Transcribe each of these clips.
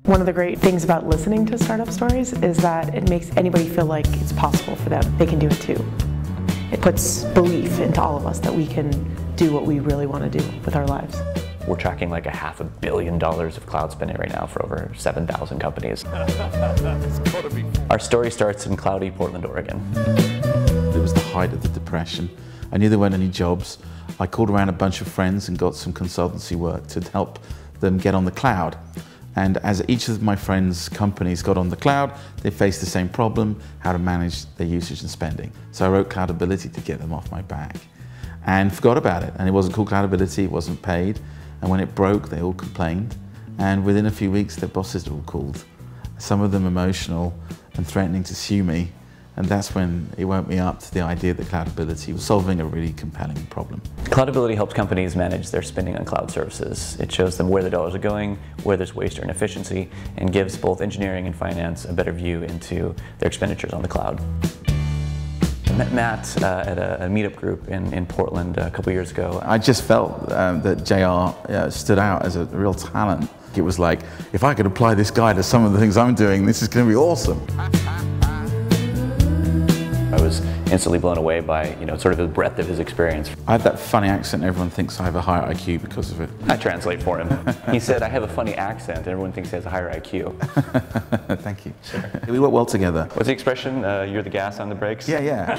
One of the great things about listening to startup stories is that it makes anybody feel like it's possible for them. They can do it too. It puts belief into all of us that we can do what we really want to do with our lives. We're tracking like $500 million of cloud spending right now for over 7,000 companies. Our story starts in cloudy Portland, Oregon. It was the height of the Depression. I knew there weren't any jobs. I called around a bunch of friends and got some consultancy work to help them get on the cloud. And as each of my friends' companies got on the cloud, they faced the same problem, how to manage their usage and spending. So I wrote Cloudability to get them off my back and forgot about it. And it wasn't called Cloudability, it wasn't paid. And when it broke, they all complained. And within a few weeks, their bosses all called. Some of them emotional and threatening to sue me. And that's when it woke me up to the idea that Cloudability was solving a really compelling problem. Cloudability helps companies manage their spending on cloud services. It shows them where their dollars are going, where there's waste or inefficiency, and gives both engineering and finance a better view into their expenditures on the cloud. I met Matt at a meetup group in Portland a couple years ago. I just felt that J.R. stood out as a real talent. It was like, if I could apply this guy to some of the things I'm doing, this is going to be awesome. I was instantly blown away by, sort of the breadth of his experience. I have that funny accent. Everyone thinks I have a higher IQ because of it. I translate for him. He said, I have a funny accent, and everyone thinks he has a higher IQ. Thank you. Sure. We work well together. What's the expression? You're the gas on the brakes? Yeah.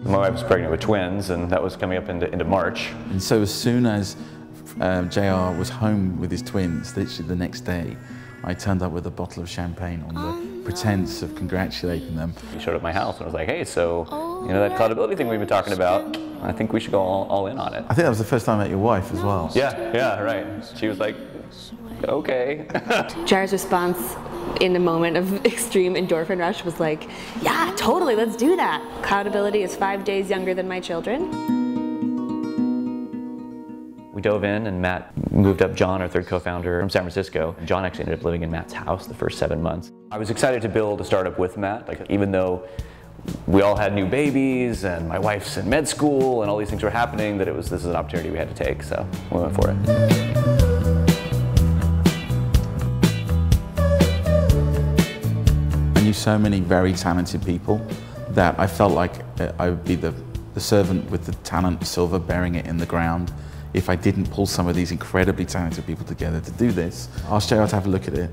My wife was pregnant with twins, and that was coming up into March. And so as soon as J.R. was home with his twins, literally the next day, I turned up with a bottle of champagne on the pretense of congratulating them. He showed up at my house and was like, hey, so, that Cloudability thing we've been talking about, I think we should go all in on it. I think that was the first time I met your wife as well. Yeah, right. She was like, okay. J.R.'s response in the moment of extreme endorphin rush was like, yeah, totally, let's do that. Cloudability is 5 days younger than my children. We dove in, and Matt moved up John, our third co-founder, from San Francisco. John actually ended up living in Matt's house the first 7 months. I was excited to build a startup with Matt, even though we all had new babies and my wife's in med school and all these things were happening, that this is an opportunity we had to take, so we went for it. I knew so many very talented people that I felt like I would be the servant with the talent silver, burying it in the ground. If I didn't pull some of these incredibly talented people together to do this. I asked J.R. to have a look at it,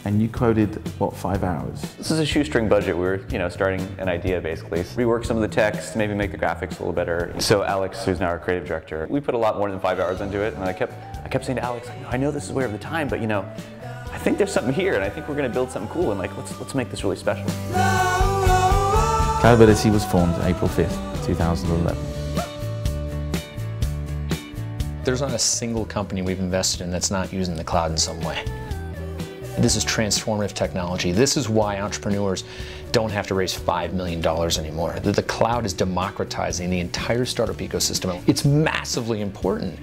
and you quoted, what, 5 hours? This is a shoestring budget. We were, starting an idea, basically. Rework some of the text, maybe make the graphics a little better. So Alex, who's now our creative director, we put a lot more than 5 hours into it, and I kept saying to Alex, I know this is way over the time, but I think there's something here, and I think we're going to build something cool, and let's make this really special. Cloudability was formed April 5th, 2011. There's not a single company we've invested in that's not using the cloud in some way. This is transformative technology. This is why entrepreneurs don't have to raise $5 million anymore. The cloud is democratizing the entire startup ecosystem. It's massively important.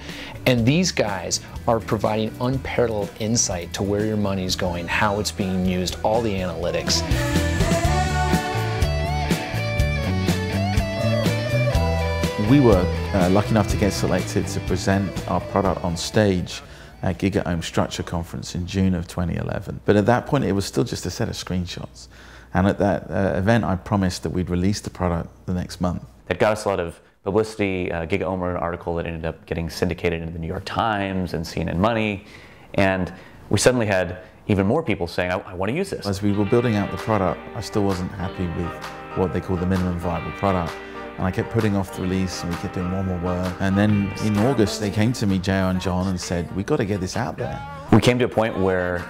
And these guys are providing unparalleled insight to where your money is going, how it's being used, all the analytics. We were lucky enough to get selected to present our product on stage at GigaOM Structure Conference in June of 2011. But at that point, it was still just a set of screenshots. And at that event, I promised that we'd release the product the next month. It got us a lot of publicity. GigaOM wrote an article that ended up getting syndicated into the New York Times and CNN Money. And we suddenly had even more people saying, I want to use this. As we were building out the product, I still wasn't happy with what they call the minimum viable product. And I kept putting off the release, and we kept doing more and more work. And then in August, they came to me, J.R. and John, and said, we've got to get this out there. We came to a point where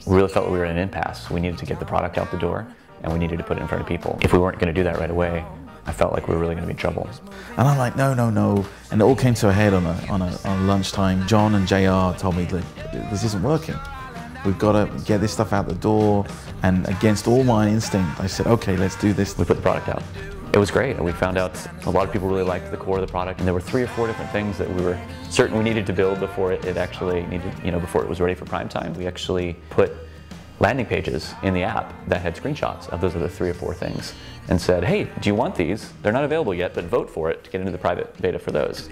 we really felt we were in an impasse. We needed to get the product out the door, and we needed to put it in front of people. If we weren't going to do that right away, I felt like we were really going to be in trouble. And I'm like, no. And it all came to a head on a lunchtime. John and J.R. told me, look, this isn't working. We've got to get this stuff out the door. And against all my instinct, I said, okay, let's do this. We put the product out. It was great, and we found out a lot of people really liked the core of the product, and there were 3 or 4 different things that we were certain we needed to build before it actually needed, before it was ready for prime time. We actually put landing pages in the app that had screenshots of those other 3 or 4 things and said, hey, do you want these? They're not available yet, but vote for it to get into the private beta for those.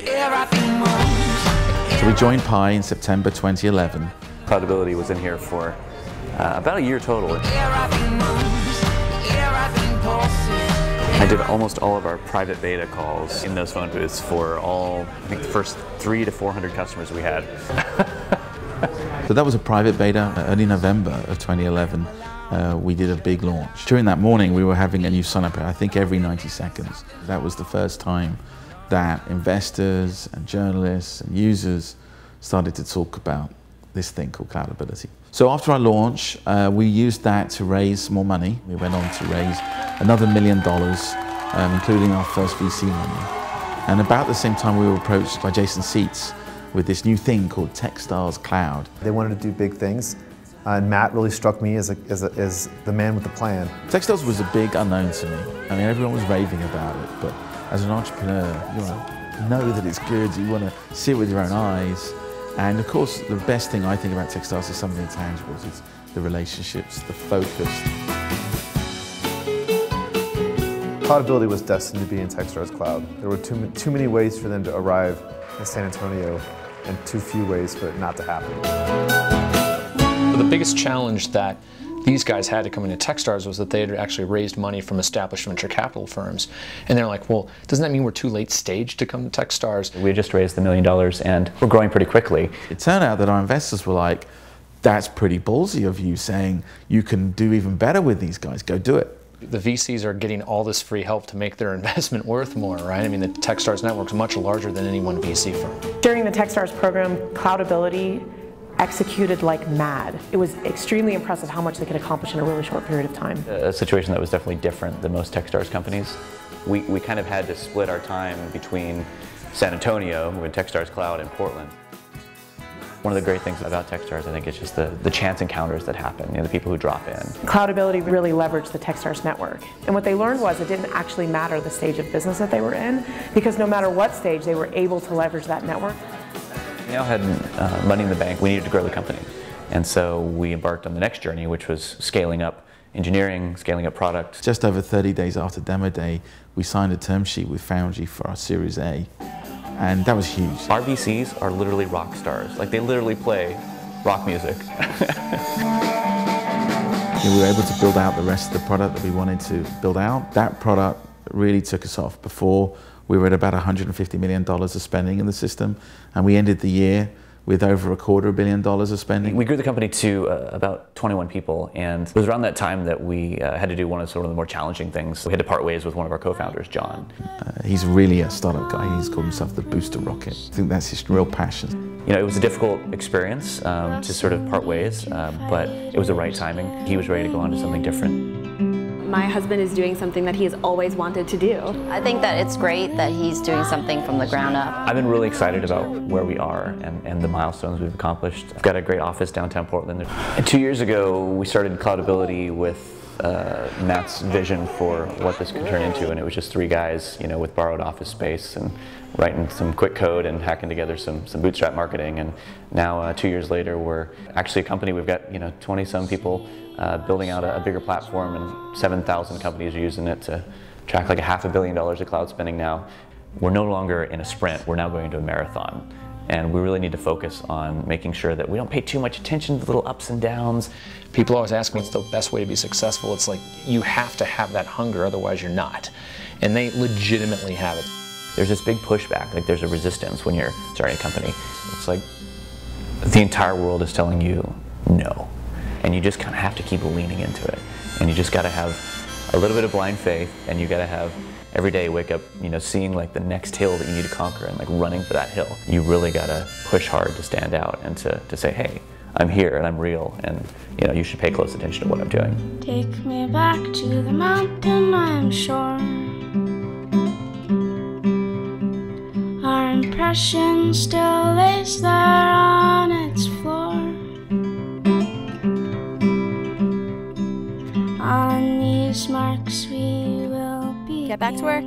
So we joined Pi in September 2011. Cloudability was in here for about a year total. I did almost all of our private beta calls in those phone booths for I think the first 300 to 400 customers we had. So that was a private beta. Early November of 2011, we did a big launch. During that morning, we were having a new sign-up, I think every 90 seconds. That was the first time that investors and journalists and users started to talk about this thing called Cloudability. So after our launch, we used that to raise more money. We went on to raise another $1 million, including our first VC money. And about the same time, we were approached by Jason Seitz with this new thing called Techstars Cloud. They wanted to do big things, and Matt really struck me as the man with the plan. Techstars was a big unknown to me. I mean, everyone was raving about it, but as an entrepreneur, you know that it's good, you want to see it with your own eyes. And of course, the best thing I think about Techstars is some of the intangibles. It's the relationships, the focus. Cloudability was destined to be in Techstars Cloud. There were too many ways for them to arrive in San Antonio and too few ways for it not to happen. The biggest challenge that these guys had to come into Techstars was that they had actually raised money from established venture capital firms. And they're like, well, doesn't that mean we're too late stage to come to Techstars? We just raised $1 million and we're growing pretty quickly. It turned out that our investors were like, that's pretty ballsy of you saying you can do even better with these guys, go do it. The VCs are getting all this free help to make their investment worth more, right? I mean, the Techstars network is much larger than any one VC firm. During the Techstars program, Cloudability executed like mad. It was extremely impressive how much they could accomplish in a really short period of time. A situation that was definitely different than most Techstars companies. We kind of had to split our time between San Antonio with Techstars Cloud and Portland. One of the great things about Techstars, I think, is just the chance encounters that happen, the people who drop in. Cloudability really leveraged the Techstars network. And what they learned was it didn't actually matter the stage of business that they were in, because no matter what stage, they were able to leverage that network. We now had money in the bank. We needed to grow the company. And so we embarked on the next journey, which was scaling up engineering, scaling up product. Just over 30 days after demo day, we signed a term sheet with Foundry for our Series A. And that was huge. Our VCs are literally rock stars. Like, they literally play rock music. We were able to build out the rest of the product that we wanted to build out. That product really took us off. Before, we were at about $150 million of spending in the system, and we ended the year with over $250 million of spending. We grew the company to about 21 people, and it was around that time that we had to do one of the more challenging things. We had to part ways with one of our co-founders, John. He's really a startup guy. He's called himself the Booster Rocket. I think that's his real passion. You know, it was a difficult experience to sort of part ways, but it was the right timing. He was ready to go on to something different. My husband is doing something that he has always wanted to do. I think that it's great that he's doing something from the ground up. I've been really excited about where we are and the milestones we've accomplished. I've got a great office downtown Portland. And 2 years ago, we started Cloudability with Matt's vision for what this could turn into, and it was just 3 guys, with borrowed office space and writing some quick code and hacking together some bootstrap marketing. And now 2 years later, we're actually a company. We've got 20-some people building out a bigger platform, and 7,000 companies are using it to track like $500 million of cloud spending now. We're no longer in a sprint. We're now going to a marathon. And we really need to focus on making sure that we don't pay too much attention to the little ups and downs. People always ask me what's the best way to be successful. It's like, you have to have that hunger, otherwise you're not. And they legitimately have it. There's this big pushback, like there's a resistance when you're starting a company. It's like the entire world is telling you no. And you just kind of have to keep leaning into it. And you just got to have a little bit of blind faith, and you got to have every day wake up, seeing like the next hill that you need to conquer and like running for that hill. You really got to push hard to stand out and to say, hey, I'm here and I'm real, and you should pay close attention to what I'm doing. Take me back to the mountain, I'm sure. Our impression still lays there on its floor. On these marks we will be. Get back to work.